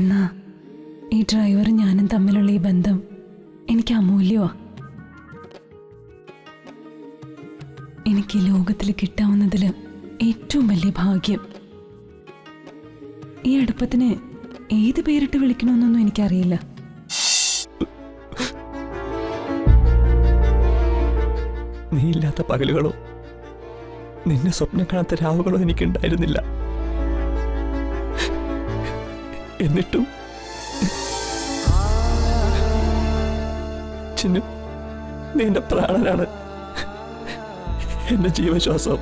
എന്നാ ഈ ഡ്രൈവറും ഞാനും തമ്മിലുള്ള ഈ ബന്ധം എനിക്ക് അമൂല്യമാ. എനിക്ക് ലോകത്തിൽ കിട്ടാവുന്നതിൽ ഏറ്റവും വലിയ ഭാഗ്യം. ഈ അടുപ്പത്തിന് ഏത് പേരിട്ട് വിളിക്കണമെന്നൊന്നും എനിക്കറിയില്ല. നീ ഇല്ലാത്ത പകലുകളോ നിന്നെ സ്വപ്നം കാണാത്ത രാവുകളോ എനിക്കുണ്ടായിരുന്നില്ല. എന്നിട്ടും ചിന്നു, നീ എന്റെ പ്രാണനാണ്, എന്റെ ജീവശ്വാസം.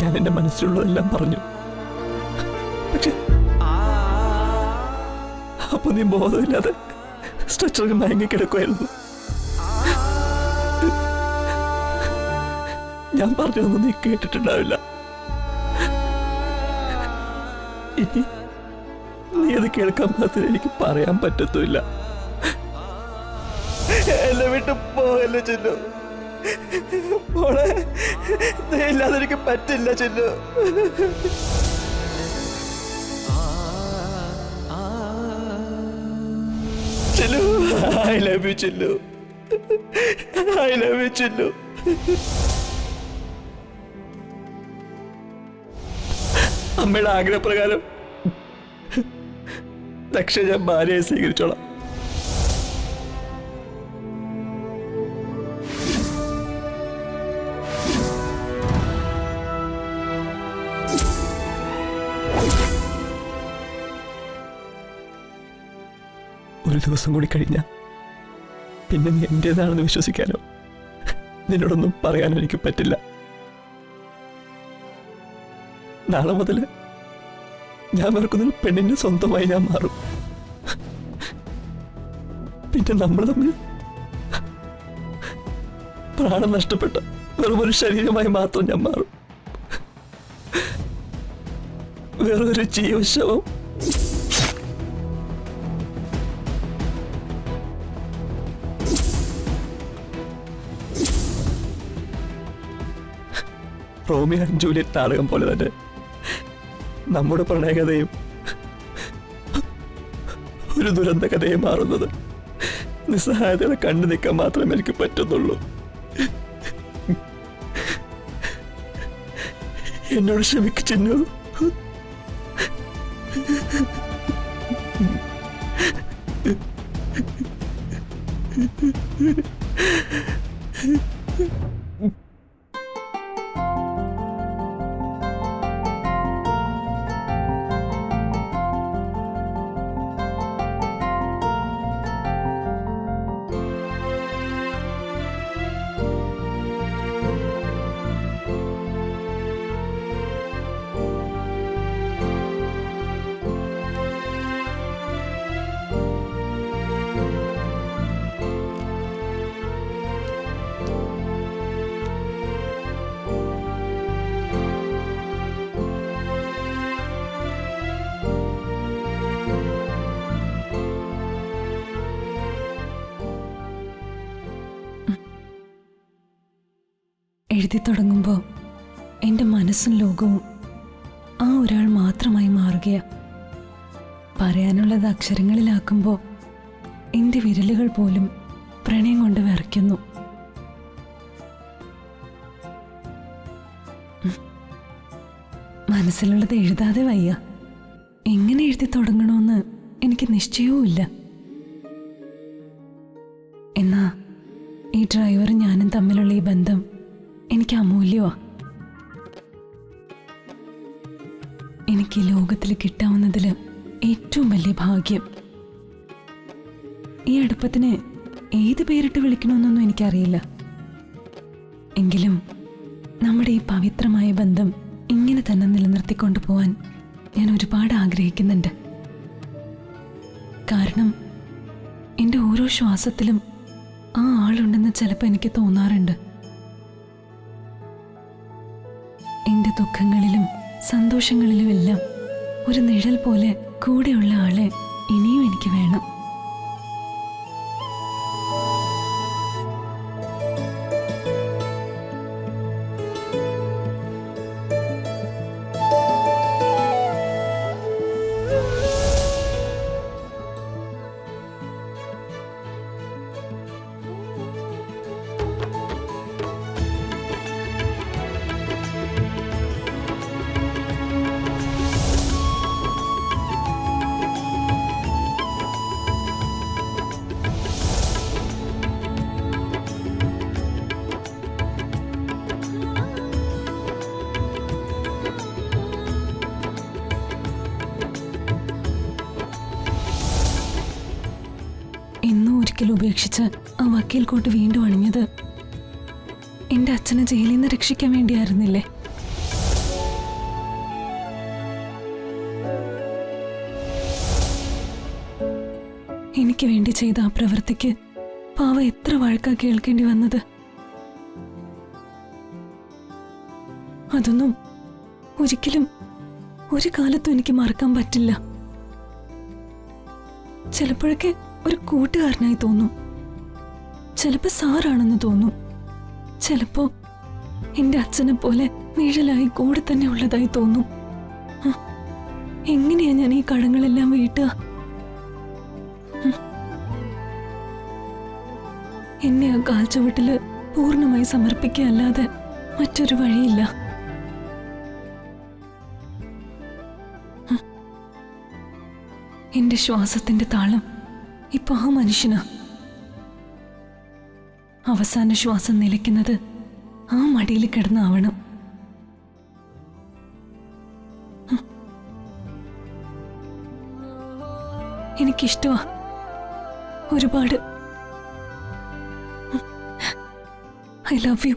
ഞാൻ എന്റെ മനസ്സിലുള്ളതെല്ലാം പറഞ്ഞു. പക്ഷെ അപ്പൊ നീ ബോധമില്ലാതെ സ്ട്രെച്ചറിൽ മയങ്ങിക്കിടക്കുമായിരുന്നു. ഞാൻ പറഞ്ഞതൊന്നും നീ കേട്ടിട്ടുണ്ടാവില്ല. ഇനി നീ അത് കേൾക്കാൻ മാത്രമേ എനിക്ക് പറയാൻ പറ്റത്തുമില്ല. എന്നെ വിട്ട് പോകല്ലേ ചിന്നു. മോളെ, നീ ഇല്ലാതെ എനിക്ക് പറ്റില്ല Chinnu. Chinnu, I love you Chinnu. I love you Chinnu. അമ്മയുടെ ആഗ്രഹപ്രകാരം ദക്ഷ ഞാൻ ഭാര്യയെ സ്വീകരിച്ചോളാം. ഒരു ദിവസം കൂടി കഴിഞ്ഞ പിന്നെ നീ എന്റേതാണെന്ന് വിശ്വസിക്കാനോ നിന്നോടൊന്നും പറയാനോ എനിക്ക് പറ്റില്ല. നാളെ മുതൽ ഞാൻ വെറുക്കുന്ന പെണ്ണിന്റെ സ്വന്തമായി ഞാൻ മാറും. പിന്നെ നമ്മൾ തമ്മിൽ പ്രാണം നഷ്ടപ്പെട്ട വെറുമൊരു ശരീരമായി മാത്രം ഞാൻ മാറും. വേറൊരു ജീവശവം. റോമിയോ ആൻഡ് ജൂലിയറ്റ് നാടകം പോലെ തന്നെ നമ്മുടെ പ്രണയകഥയും ഒരു ദുരന്ത കഥയെ മാറുന്നത് നിസ്സഹായതയുടെ കണ്ടു നിൽക്കാൻ മാത്രമേ എനിക്ക് പറ്റുന്നുള്ളൂ. എന്നോട് ക്ഷമിക്കുന്നു. എഴുതി തുടങ്ങുമ്പോൾ എൻ്റെ മനസ്സും ലോകവും ആ ഒരാൾ മാത്രമായി മാറുകയാണ്. പറയാനുള്ളത് അക്ഷരങ്ങളിലാക്കുമ്പോൾ എൻ്റെ വിരലുകൾ പോലും പ്രണയം കൊണ്ട് വിറയ്ക്കുന്നു. മനസ്സിലുള്ളത് എഴുതാതെ വയ്യ. എങ്ങനെ എഴുതി തുടങ്ങണമെന്ന് എനിക്ക് നിശ്ചയവുമില്ല. എന്നാ ഈ ഡ്രൈവറും ഞാനും തമ്മിലുള്ള ഈ ബന്ധം എനിക്ക് അമൂല്യമാ. എനിക്ക് ലോകത്തിൽ കിട്ടാവുന്നതിൽ ഏറ്റവും വലിയ ഭാഗ്യം. ഈ അടുപ്പത്തിന് ഏത് പേരിട്ട് വിളിക്കണമെന്നൊന്നും എനിക്കറിയില്ല. എങ്കിലും നമ്മുടെ ഈ പവിത്രമായ ബന്ധം ഇങ്ങനെ തന്നെ നിലനിർത്തിക്കൊണ്ടു പോവാൻ ഞാൻ ഒരുപാട് ആഗ്രഹിക്കുന്നുണ്ട്. കാരണം എൻ്റെ ഓരോ ശ്വാസത്തിലും ആ ആളുണ്ടെന്ന് ചിലപ്പോൾ എനിക്ക് തോന്നാറുണ്ട്. എൻ്റെ ദുഃഖങ്ങളിലും സന്തോഷങ്ങളിലുമെല്ലാം ഒരു നിഴൽ പോലെ കൂടെയുള്ള ആളെ ഇനിയും എനിക്ക് വേണം. ഒരിക്കൽ ഉപേക്ഷിച്ച് ആ വക്കീൽ കോട്ട് വീണ്ടും അണിഞ്ഞത് എന്റെ അച്ഛനെ ജയിലിൽ നിന്ന് രക്ഷിക്കാൻ വേണ്ടിയായിരുന്നില്ലേ? എനിക്ക് വേണ്ടി ചെയ്ത ആ പ്രവൃത്തിക്ക് പാവ എത്ര വഴക്കാ കേൾക്കേണ്ടി വന്നത്. അതൊന്നും ഒരിക്കലും ഒരു കാലത്തും എനിക്ക് മറക്കാൻ പറ്റില്ല. ചിലപ്പോഴൊക്കെ ഒരു കൂട്ടുകാരനായി തോന്നും, ചിലപ്പോ സാറാണെന്ന് തോന്നും, ചിലപ്പോ എന്റെ അച്ഛനെ പോലെ നിഴലായി കൂടെ തന്നെ ഉള്ളതായി തോന്നും. എങ്ങനെയാ ഞാൻ ഈ കടങ്ങളെല്ലാം വീട്ടുക? എന്നെ ആ കാൽച്ചുവട്ടില് പൂർണ്ണമായി സമർപ്പിക്കുകയല്ലാതെ മറ്റൊരു വഴിയില്ല. എന്റെ ശ്വാസത്തിന്റെ താളം ഇപ്പൊ ആ മനുഷ്യനാ. അവസാന ശ്വാസം നിലയ്ക്കുന്നത് ആ മടിയിൽ കിടന്നാവണം. എനിക്കിഷ്ടമാ ഒരുപാട്. I love you.